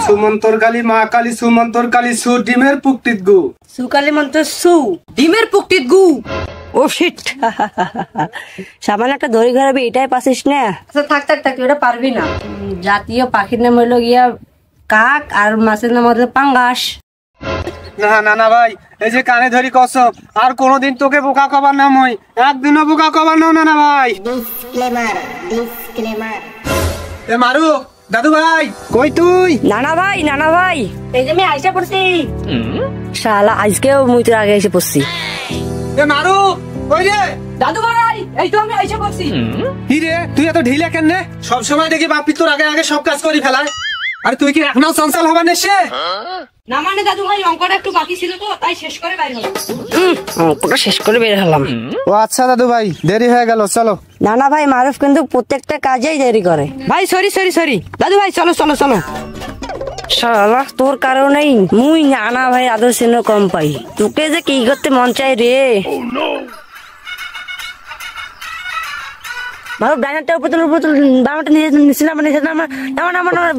সুমন্তর কালী মা কালী সুমন্তর কালী সু ডিমের পুকটিত গু সুকালি মন্ত্র সু ডিমের পুকটিত গু। ও শিট, সামান্য একটা দড়ি ঘরাবি এটাই পাচ্ছিস না? আচ্ছা থাক থাক থাক, ওটা পারবি না। জাতীয় পাখির নাম হইলো গিয়া কাক আর মাছের নাম হলো পাঙ্গাস। না না না ভাই, এই যে কানে ধরি কসম, আর কোনোদিন তোকে বোকা কবার নাম হই, একদিনও বোকা কবার নাও না না ভাই। Disclaimer disclaimer. এ মারু দাদু ভাই কই তুই? নানা ভাই নানা ভাই, এই যে আমি আইসা পড়ছি। শালা আজকেও মুই তোর আগে এসে পড়ছি। এ মারু কই রে? দাদু ভাই এই তো আমি আইসা পড়ছি। কি রে তুই এত ঢিলা কেন রে? সব সময় দেখি বাপি তোর আগে আগে সব কাজ করি ফেলায়, আর তুই কি এখনো চঞ্চল হবার নেশে? না মানে দাদু ভাই অঙ্কটা একটু বাকি ছিল তো, তাই শেষ করে বাইরে হলাম। অঙ্কটা শেষ করে বের হলাম। ও আচ্ছা দাদু ভাই, দেরি হয়ে গেল, চলো। নানা ভাই মারুফ কিন্তু প্রত্যেকটা কাজেই দেরি করে। ভাই সরি সরি সরি, দাদু ভাই চলো চলো চলো। শালা তোর কারণেই মুই নানা ভাই আদর চিহ্ন কম পাই। তোকে যে কি করতে মন চাই রে। মারুফ ডাইনারটা উপর তুল উপর তুল, বামাটা নিচে নামা নিচে নামা নামা নামা নামা।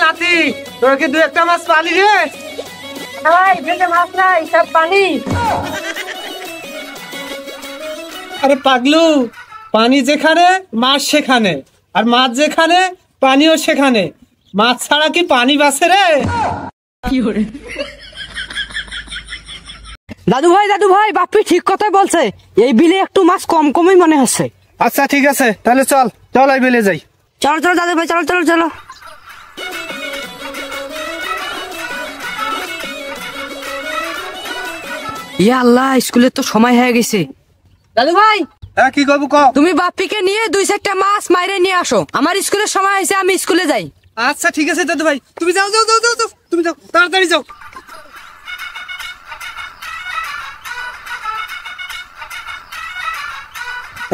লাতি তোর কি দু একটা মাছ পালি রে? ভাই বেঁচে মাছ নাই, সব পানি। আরে পাগলু, পানি যেখানে মাছ সেখানে, আর মাছ যেখানে পানিও সেখানে। মাছ ছাড়া কি পানি বাঁচে রে? দাদু ভাই বাপ্পি ঠিক কথাই বলছে, এই বিলে একটু মাছ কম কমই মনে হচ্ছে। আচ্ছা ঠিক আছে, তাহলে চল চল এই বিলে যাই। চলো চলো দাদু ভাই চলো চলো চলো। ইয়া আল্লাহ, স্কুলের তো সময় হয়ে গেছে। দাদু ভাই হ্যাঁ কি করবো ক? তুমি বাপ্পিকে নিয়ে 2-4টা মাছ মাইরে নিয়ে আসো, আমার স্কুলের সময় হয়েছে, আমি স্কুলে যাই। আচ্ছা ঠিক আছে দাদু ভাই, তুমি যাও যাও যাও যাও যাও, তুমি যাও তাড়াতাড়ি যাও।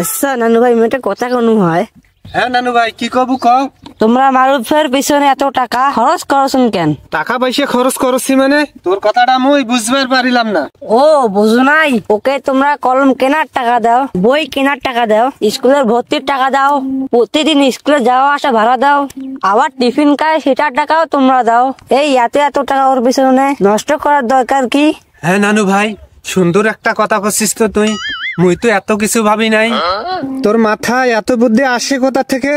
আচ্ছা নানু ভাই মেয়েটা কথা কোনো হয়? হ্যাঁ নানু ভাই কি করবো ক? তোমরা মারুফের পিছনে এত টাকা খরচ করছেন কেন? টাকা পয়সা খরচ করছি মানে তোর কথাটা মুই বুঝবার পারিলাম না। ও বুঝো নাই, ওকে তোমরা কলম কেনার টাকা দাও, বই কেনার টাকা দাও, স্কুলের ভর্তির টাকা দাও, প্রতিদিন স্কুলে যাওয়া আসা ভাড়া দাও, আবার টিফিন খায় সেটার টাকাও তোমরা দাও। এই এত এত টাকা ওর পিছনে নষ্ট করার দরকার কি? হ্যাঁ নানু ভাই, সুন্দর একটা কথা করছিস তো তুই, মুই তো এত কিছু ভাবি নাই। তোর মাথায় এত বুদ্ধি আসে কোথা থেকে?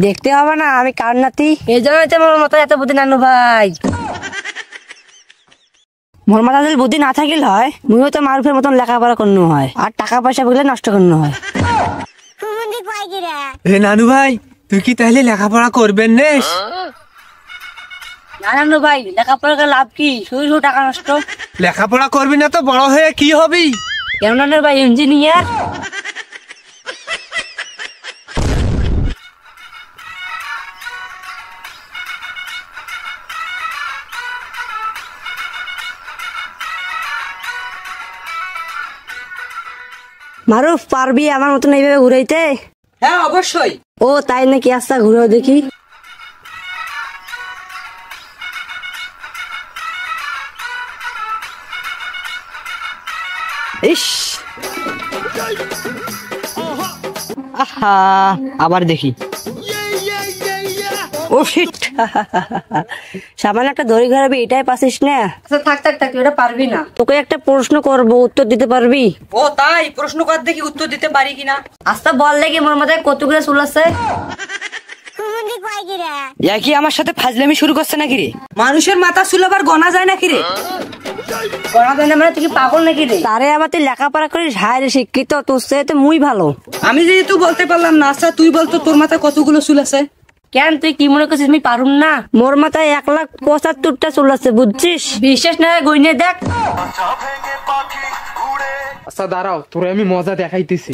দেখতে হবে না আমি কার নাতি, এই জন্যই তো মোর মাথায় এত বুদ্ধি নানু ভাই। মোর মাথা যদি বুদ্ধি না থাকিল হয়, মুইও তো মারুফের মতন লেখাপড়া করতে হয়, আর টাকা পয়সা বলে নষ্ট করতে হয়। হে নানু ভাই, তুই কি তাহলে লেখাপড়া করবেন নে? না নানু ভাই, লেখাপড়া করে লাভ কি, শুধু শুধু টাকা নষ্ট। লেখাপড়া করবি না তো বড় হয়ে কি হবি? কেন নানু ভাই ইঞ্জিনিয়ার। মারুফ পারবি আমার মতন এইভাবে ঘুরাইতে? হ্যাঁ অবশ্যই। ও তাই নাকি, আচ্ছা ঘুরেও দেখি। ইস আহা, আবার দেখি। ও শিট, সামান্য একটা দড়ি ঘরাবি এটাই পাচ্ছিস না? আচ্ছা থাক থাক থাক, ওটা পারবি না। তোকে একটা প্রশ্ন করবো, উত্তর দিতে পারবি? ও তাই, প্রশ্ন কর দেখি উত্তর দিতে পারি কিনা। আচ্ছা বল দেখি মোর মাথায় কতগুলো চুল আছে? কি আমার সাথে ফাজলামি শুরু করছে নাকি রে? মানুষের মাথা চুল আবার গনা যায় নাকি রে? করা দেয় না মানে তুই কি পাগল নাকি রে? তারে আবার তুই লেখাপড়া করিস, হায় রে শিক্ষিত, তোর চেয়ে তো মুই ভালো। আমি যেহেতু বলতে পারলাম না, আচ্ছা তুই বলতো তোর মাথায় কতগুলো চুল আছে? কেন তুই কি মনে করছিস আমি পারুম না? মোর মাথায় 1,75,টা চুল আছে, বুঝছিস? বিশ্বাস না হয় গইনে দেখ। আচ্ছা দাঁড়াও, তোরে আমি মজা দেখাইতেছি।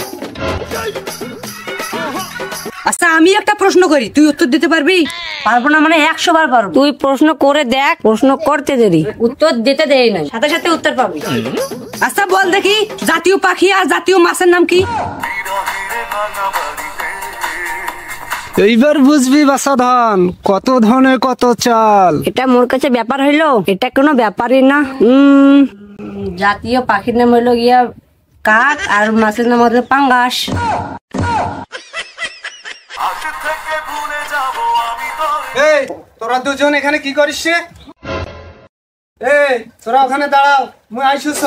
আচ্ছা আমি একটা প্রশ্ন করি, তুই উত্তর দিতে পারবি? পারবো না মানে 100 বার পারবো। তুই প্রশ্ন করে দেখ, প্রশ্ন করতে দেরি, উত্তর দিতে দেরি নাই, সাথে সাথে উত্তর পাবি। আচ্ছা বল দেখি, জাতীয় পাখি আর জাতীয় মাছের নাম কি? এইবার বুঝবি বাসাধন, কত ধনে কত চাল। এটা মোর কাছে ব্যাপার হইলো? এটা কোনো ব্যাপারই না। জাতীয় পাখির নাম হইলো গিয়া কাক, আর মাছের নাম হলো পাঙ্গাস। এই তোরা দুজন এখানে কি করিস রে? এই তোরা ওখানে দাঁড়াও, মুই আইসুস।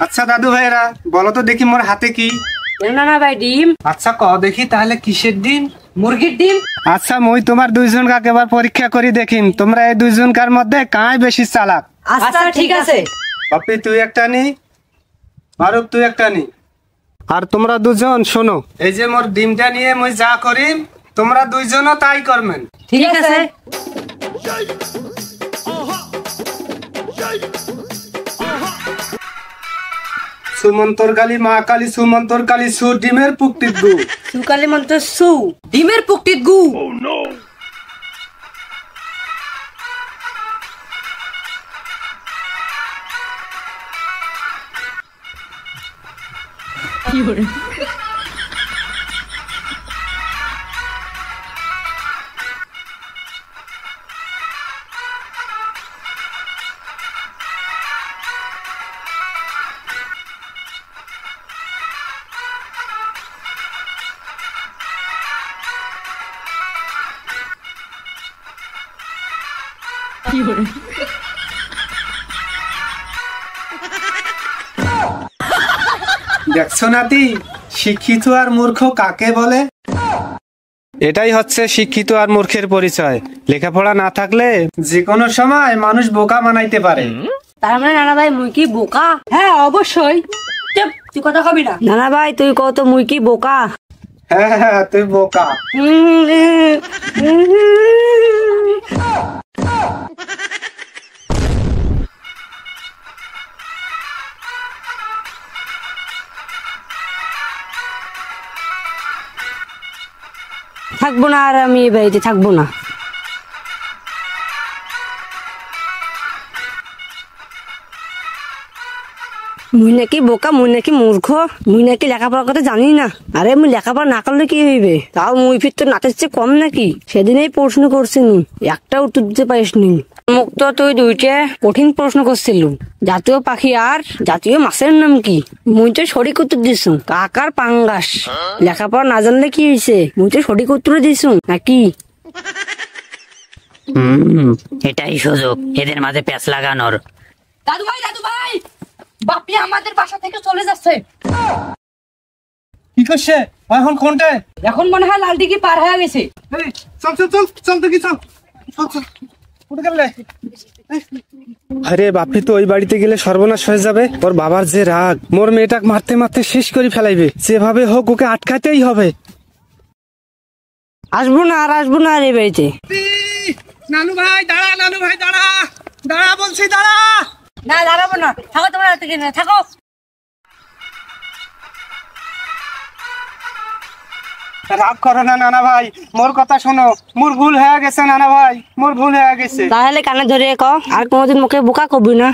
আচ্ছা দাদু ভাইরা, বলো তো দেখি মোর হাতে কি? না না ভাই, ডিম। আচ্ছা ক দেখি তাহলে কিসের ডিম? মুরগির ডিম। আচ্ছা মুই তোমার দুইজন কাকে এবার পরীক্ষা করি দেখিম, তোমরা এই দুইজনকার মধ্যে কাই বেশি চালাক। আচ্ছা ঠিক আছে। বাপি তুই একটা নি, মারুক তুই একটা নি। আর তোমরা দুজন শোনো, এই যে মোর ডিমটা নিয়ে মুই যা করিম, তোমরা দুইজনও তাই করবেন। ঠিক আছে। সুমন্তর কালী মা কালী, সুমন্তর কালী সু, ডিমের পুক্তির গু। সুকালি মন্ত্র সু। ডিমের পুকটিত গু। দেখছো নাতি, শিক্ষিত আর মূর্খ কাকে বলে? এটাই হচ্ছে শিক্ষিত আর মূর্খের পরিচয়। লেখাপড়া না থাকলে যে কোনো সময় মানুষ বোকা বানাইতে পারে। তার মানে নানা ভাই মুই কি বোকা? হ্যাঁ অবশ্যই। চুপ, তুই কথা কবি না। নানা ভাই তুই কত মুই কি বোকা? হ্যাঁ হ্যাঁ তুই বোকা। থাকবো না আর আমি এই বাড়িতে থাকবো না। মুই নাকি বোকা, মুই নাকি মূর্খ, মুই নাকি লেখাপড়ার কথা জানি না। আরে মুই লেখাপড়া না করলে কি হইবে? তাও মুই ফির তো নাচের চেয়ে কম নাকি? সেদিনেই প্রশ্ন করছিনু, একটা উত্তর দিতে পারিসনি। মুখ তো তুই দুইটা কঠিন প্রশ্ন করছিল, জাতীয় পাখি আর জাতীয় মাছের নাম কি? মুই তো সঠিক উত্তর দিছু, কাক আর পাঙ্গাস। লেখাপড়া না জানলে কি হয়েছে? মুই তো সঠিক উত্তর দিছু নাকি? এটাই সুযোগ এদের মাঝে প্যাঁচ লাগানোর। দাদু ভাই, দাদু ভাই, বাপি আমাদের বাসা থেকে চলে যাচ্ছে। কি করছে এখন? কোনটা? এখন মনে হয় লাল ডিগি পার হয়ে গেছে। এই, চল চল চল চল দেখি, চল চল চল। উঠে গেলে আরে বাপি তো ওই বাড়িতে গেলে সর্বনাশ হয়ে যাবে। ওর বাবার যে রাগ, মোর মেয়েটাকে মারতে মারতে শেষ করে ফেলাইবে। যেভাবে হোক ওকে আটকাতেই হবে। আসবো না আর আসবো না আর এই বাড়িতে। নানু ভাই দাঁড়া, নানু ভাই দাঁড়া, দাঁড়া বলছি দাঁড়া। না দাঁড়াবো না, থাকো তোমরা, থাকো। রাগ করো না নানা ভাই, মোর কথা শোনো। মোর ভুল হয়ে গেছে নানা ভাই, মোর ভুল হয়ে গেছে। তাহলে কানে ধরে ক, আর কোনোদিন মুখে বোকা কবি না।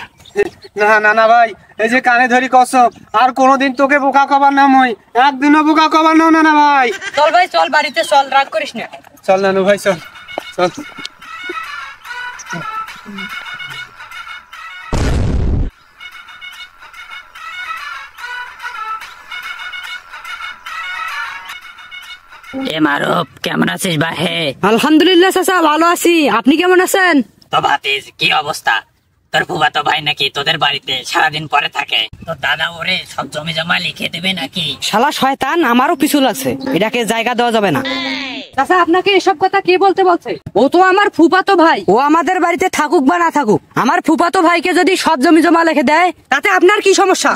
না নানা ভাই, এই যে কানে ধরি কসম, আর কোনোদিন তোকে বোকা কবার নাম হই, একদিনও বোকা কবার নাও নানা ভাই। চল ভাই চল, বাড়িতে চল, রাগ করিস না। চল নানু ভাই চল চল। এ মারুফ, কেমন আছিস বাহে? আলহামদুলিল্লাহ চাচা, ভালো আছি। আপনি কেমন আছেন? তো ভাতিজ কি অবস্থা? তো তোর ফুফাতো ভাই নাকি তোদের বাড়িতে সারাদিন পরে থাকে, তো দাদা ওরে সব জমি জমা লিখে দেবে নাকি? শালা শয়তান, আমারও পিছু লাগছে, এটাকে জায়গা দেওয়া যাবে না। চাচা আপনাকে এসব কথা কে বলতে বলছে? ও তো আমার ফুফাতো ভাই। ও আমাদের বাড়িতে থাকুক বা না থাকুক, আমার ফুফাতো ভাইকে যদি সব জমি জমা লিখে দেয় তাতে আপনার কি সমস্যা?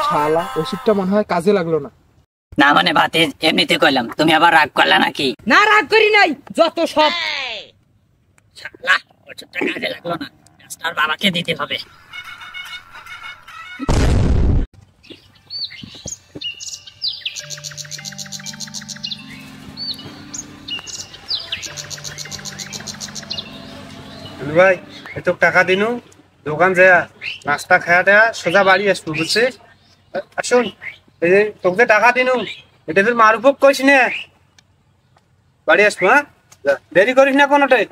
শালা ওষুধটা মনে হয় কাজে লাগলো না। না মানে ভাতিজ, এমনিতে কইলাম, তুমি আবার রাগ করলা নাকি? না, রাগ করি নাই, যত সব। শালা ওষুধটা কাজে লাগলো না, আর বাবাকে দিতে হবে। ভাই এত টাকা দিনু, দোকান যায় নাস্তা খায়া দেয়া সোজা বাড়ি আসবো, বুঝছিস? আসুন, এই যে তোকে টাকা দিনু, এটা তোর মারুফক কইস না, বাড়ি আসবো। হ্যাঁ, দেরি করিস না কোনোটাই।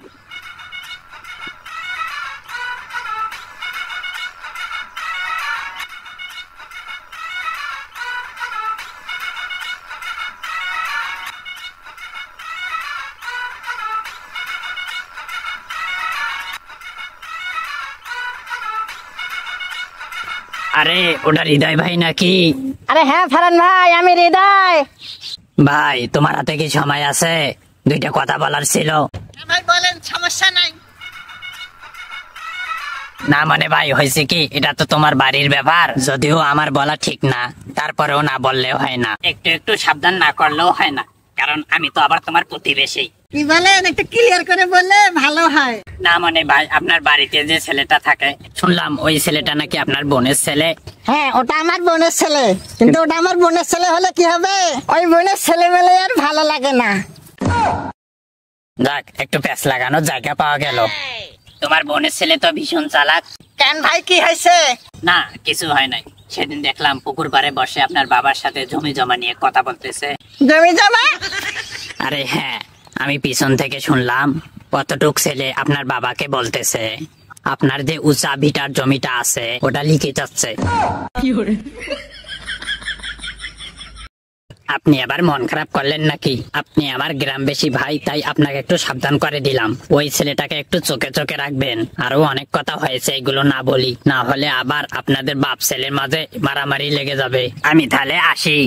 আরে ওটা হৃদয় ভাই নাকি? আরে হ্যাঁ ফারান ভাই, আমি হৃদয়। ভাই তোমার হাতে কি সময় আছে? দুইটা কথা বলার ছিল। ভাই বলেন, সমস্যা নাই। না মানে ভাই হয়েছে কি, এটা তো তোমার বাড়ির ব্যাপার, যদিও আমার বলা ঠিক না, তারপরেও না বললেও হয় না, একটু একটু সাবধান না করলেও হয় না, কারণ আমি তো আবার তোমার প্রতিবেশী। কি বলেন, একটু ক্লিয়ার করে বললে ভালো হয়। না মানে ভাই, আপনার বাড়িতে যে ছেলেটা থাকে, শুনলাম ওই ছেলেটা নাকি আপনার বোনের ছেলে। হ্যাঁ, ওটা আমার বোনের ছেলে, কিন্তু ওটা আমার বোনের ছেলে হলে কি হবে, ওই বোনের ছেলে মেলে আর ভালো লাগে না। যাক, একটু প্যাঁচ লাগানোর জায়গা পাওয়া গেল। তোমার বোনের ছেলে তো ভীষণ চালাক। কেন ভাই, কি হয়েছে? না কিছু হয় নাই, সেদিন দেখলাম পুকুর পাড়ে বসে আপনার বাবার সাথে জমি জমা নিয়ে কথা বলতেছে। জমি জমা? আরে হ্যাঁ, আমি পিছন থেকে শুনলাম কতটুক ছেলে আপনার বাবাকে বলতেছে আপনার যে উঁচা ভিটার জমিটা আছে ওটা লিখে যাচ্ছে। আপনি আবার মন খারাপ করলেন নাকি? আপনি আমার গ্রামবাসী ভাই, তাই আপনাকে একটু সাবধান করে দিলাম। ওই ছেলেটাকে একটু চোখে চোখে রাখবেন। আরো অনেক কথা হয়েছে, এগুলো না বলি, না হলে আবার আপনাদের বাপ ছেলের মাঝে মারামারি লেগে যাবে। আমি তাহলে আসি।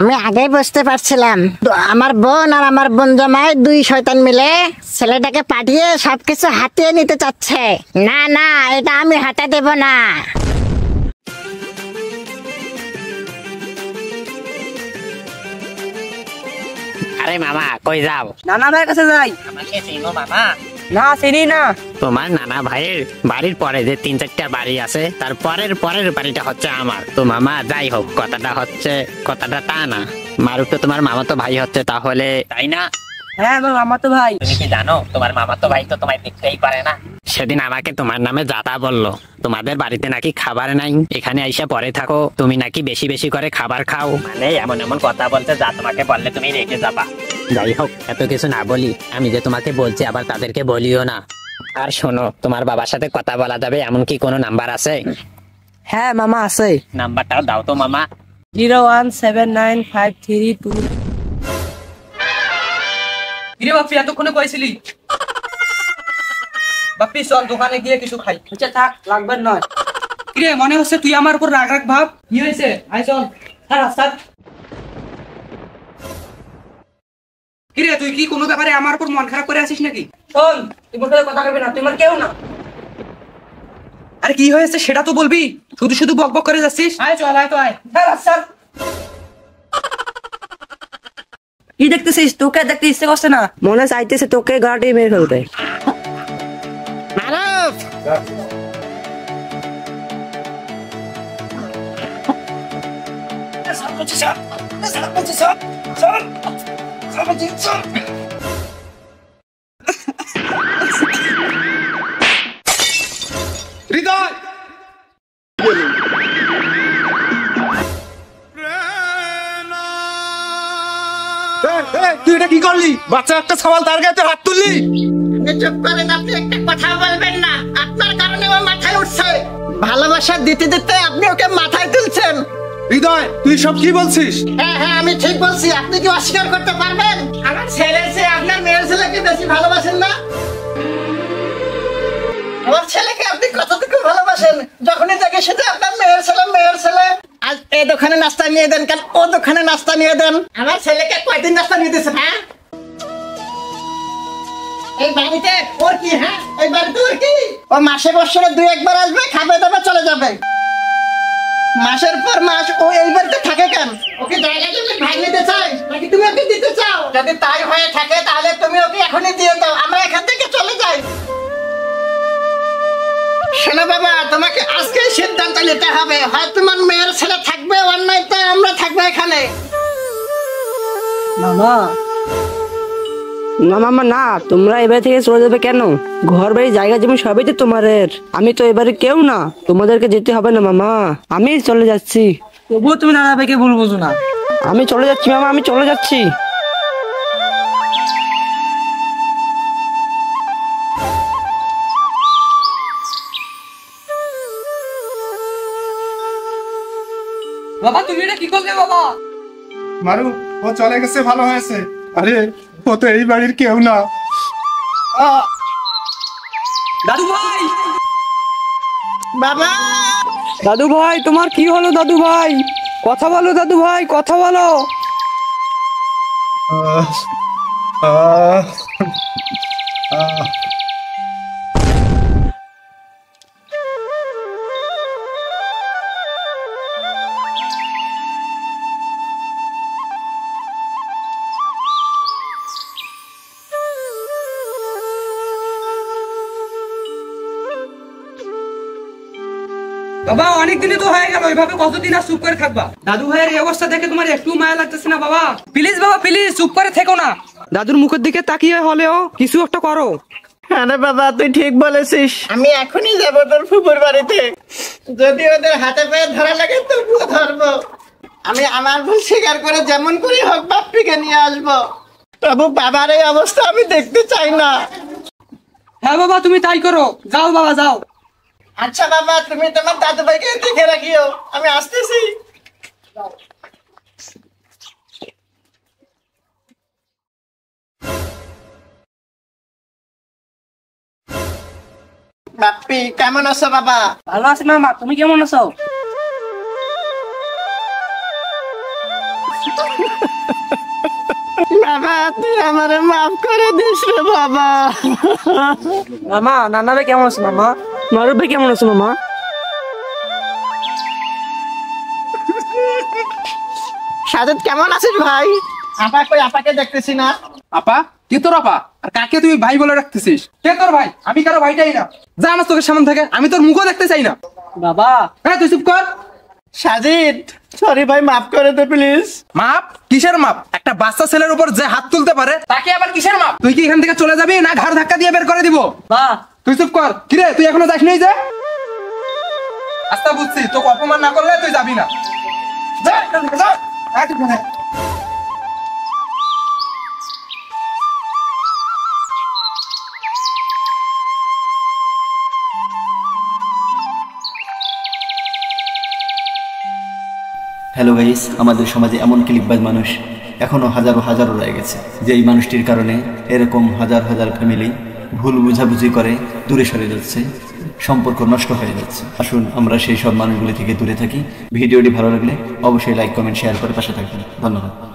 আমি আগেই বুঝতে পারছিলাম, আমার বোন আর আমার বোন জামাই দুই শয়তান মিলে ছেলেটাকে পাঠিয়ে সবকিছু হাতিয়ে নিতে চাচ্ছে। না না, এটা আমি হাতে দেব না। আরে মামা কই যাও? নানা ভাইয়ের কাছে যাই। আমাকে চিনো মামা? না, চিনি না। তোমার নানা ভাইয়ের বাড়ির পরে যে 3-4টা বাড়ি আছে, তার পরের বাড়িটা হচ্ছে আমার। তো মামা যাই হোক, কথাটা তা না, মারুফ তো তোমার মামা তো ভাই হচ্ছে, তাহলে তাই না? হ্যাঁ মামা তো ভাই। তুমি কি জানো তোমার মামা তো ভাই তো তোমায় দেখতেই পারে না? সেদিন আমাকে তোমার নামে যাতা বললো, তোমাদের বাড়িতে নাকি খাবার নাই, এখানে আইসা পরে থাকো, তুমি নাকি বেশি বেশি করে খাবার খাও, মানে এমন এমন কথা বলতে, যা তোমাকে বললে তুমি রেখে যাবা। যাই হোক, এত কিছু না বলি, আমি যে তোমাকে বলছি আবার তাদেরকে বলিও না। আর শোনো, তোমার বাবার সাথে কথা বলা যাবে এমন কি কোনো নাম্বার আছে? হ্যাঁ মামা আছে। নাম্বারটাও দাও তো মামা। 0179532। কিরে বাপ্পি, এতক্ষণে কইছিলি? বাপ্পি চল দোকানে গিয়ে কিছু খাই। আচ্ছা থাক, লাগবে নয়। কিরে, মনে হচ্ছে তুই আমার উপর রাগ রাগ ভাব। কি হয়েছে? আয় চল। রাস্তা। কিরে, তুই কি কোনো ব্যাপারে আমার উপর মন খারাপ করে আছিস নাকি? শোন, তুই মোর সাথে কথা কইবি না, তুই আমার কেউ না। আরে কি হয়েছে সেটা তো বলবি, শুধু শুধু বক বক করে যাচ্ছিস। আয় চল, আয় তো আয়। রাস্তা। কি দেখতেছিস? তোকে দেখতে ইচ্ছে করছে না? মনে চাইতেছে তোকে গাড়ি মেরে ফেলতে। মারুফ, হৃদয়, তুই এটা কি করলি? বাচ্চা একটা সওয়াল, তার গায়ে তুই হাত তুললি? চুপ করেন, আপনি একটা কথা বলবেন না। আপনার কারণে ও মাথায় উঠছে। ভালোবাসা দিতে দিতে আপনি ওকে মাথায় তুলছেন। হৃদয়, তুই সব কি বলছিস? হ্যাঁ হ্যাঁ, আমি ঠিক বলছি। আপনি কি অস্বীকার করতে পারবেন? আমার ছেলের চেয়ে আপনার মেয়ের ছেলেকে বেশি ভালোবাসেন না? আমার ছেলেকে আপনি কতটুকু ভালোবাসেন? যখনই দেখে সেটা আপনার মেয়ের ছেলে, মেয়ের ছেলে। আজ এই দোকানে নাস্তা নিয়ে দেন, কাল ও দোকানে নাস্তা নিয়ে দেন। আমার ছেলেকে কয়দিন নাস্তা নিয়ে দিয়েছেন? হ্যাঁ, এই বাড়িতে ওর কি? হ্যাঁ, এই বাড়িতে ওর কি? ও মাসে বছরে 2-1 বার আসবে, খাবে দাবে চলে যাবে। মাসের পর মাস ও এই বাড়িতে থাকে কেন? ওকে জায়গা জমি ভাগ নিতে চাই নাকি তুমি ওকে দিতে চাও? যদি তাই হয়ে থাকে তাহলে তুমি ওকে এখনই দিয়ে দাও, আমরা এখান থেকে চলে যাই। শোনো বাবা, তোমাকে আজকেই সিদ্ধান্ত নিতে হবে। হয় তোমার মেয়ের ছেলে থাকবে, অন্যায় তো আমরা থাকবো এখানে। মামা, না মামা না, তোমরা এবার থেকে চলে যাবে কেন? ঘর বাড়ি জায়গা জমি সবই তো তোমাদের। আমি তো এবারে কেউ না, তোমাদেরকে যেতে হবে না মামা, আমি চলে যাচ্ছি। তবুও তুমি নানা ভাইকে ভুল বুঝো না। আমি চলে যাচ্ছি মামা, আমি চলে যাচ্ছি। বাবা তুমি এটা কি করলে বাবা? মারু, ও চলে গেছে, ভালো হয়েছে। আরে ও তো এই বাড়ির কেউ না। দাদু ভাই, বাবা, দাদু ভাই, তোমার কি হলো দাদু ভাই? কথা বলো দাদু ভাই, কথা বলো। আহ, আহ, আহ। বাবা অনেক দিনই তো হয়ে গেল, এইভাবে কতদিন আর চুপ করে থাকবা? দাদু ভাইয়ের এই অবস্থা দেখে তোমার একটু মায়া লাগতেছে না বাবা? প্লিজ বাবা, প্লিজ চুপ করে থেকো না। দাদুর মুখের দিকে তাকিয়ে হলেও কিছু একটা করো। আরে বাবা, তুই ঠিক বলেছিস। আমি এখনই যাবো তোর ফুপুর বাড়িতে। যদি ওদের হাতে পায়ে ধরা লাগে তবুও ধরবো। আমি আমার ভুল স্বীকার করে যেমন করে হোক বাপ্পিকে নিয়ে আসবো। তবু বাবার এই অবস্থা আমি দেখতে চাই না। হ্যাঁ বাবা, তুমি তাই করো। যাও বাবা, যাও। আচ্ছা বাবা, তুমি তোমার দাদু ভাইকে দেখে রাখিও, আমি আসতেছি। বাপ্পি, কেমন আছো বাবা? ভালো আছি মামা, তুমি কেমন আছো? বাবা, তুই আমারে মাফ করে দিস রে বাবা। মামা, নানা ভাই কেমন আছে মামা? মারুফ ভাই কেমন আছে মামা? সাজেদ কেমন আছিস ভাই? আপা কই? আপাকে দেখতেছি না। আপা? কে তোর আপা? আর কাকে তুই ভাই বলে রাখতেছিস? কে তোর ভাই? আমি কারো ভাইটাই না। যা আমার চোখের সামনে থেকে, আমি তোর মুখও দেখতে চাই না। বাবা, হ্যাঁ তুই চুপ কর। সাজিদ, সরি ভাই, মাফ করে দে প্লিজ। মাপ? কিসের মাপ? একটা বাচ্চা ছেলের উপর যে হাত তুলতে পারে তাকে আবার কিসের মাপ? তুই কি এখান থেকে চলে যাবি না ঘাড় ধাক্কা দিয়ে বের করে দিব? বা তুই চুপ কর। কিরে, তুই এখনো যাস নাই যে? আচ্ছা বুঝছি, তোকে অপমান না করলে তুই যাবি না। যা এখান থেকে, যা। আয় তুই কোথায়? হ্যালো গাইস, আমাদের সমাজে এমন ক্লিকবাজ মানুষ এখনো হাজারো হাজারো রয়ে গেছে, যে এই মানুষটির কারণে এরকম হাজার হাজার ফ্যামিলি ভুল বুঝাবুঝি করে দূরে সরে যাচ্ছে, সম্পর্ক নষ্ট হয়ে যাচ্ছে। আসুন আমরা সেই সব মানুষগুলি থেকে দূরে থাকি। ভিডিওটি ভালো লাগলে অবশ্যই লাইক, কমেন্ট, শেয়ার করে পাশে থাকবেন। ধন্যবাদ।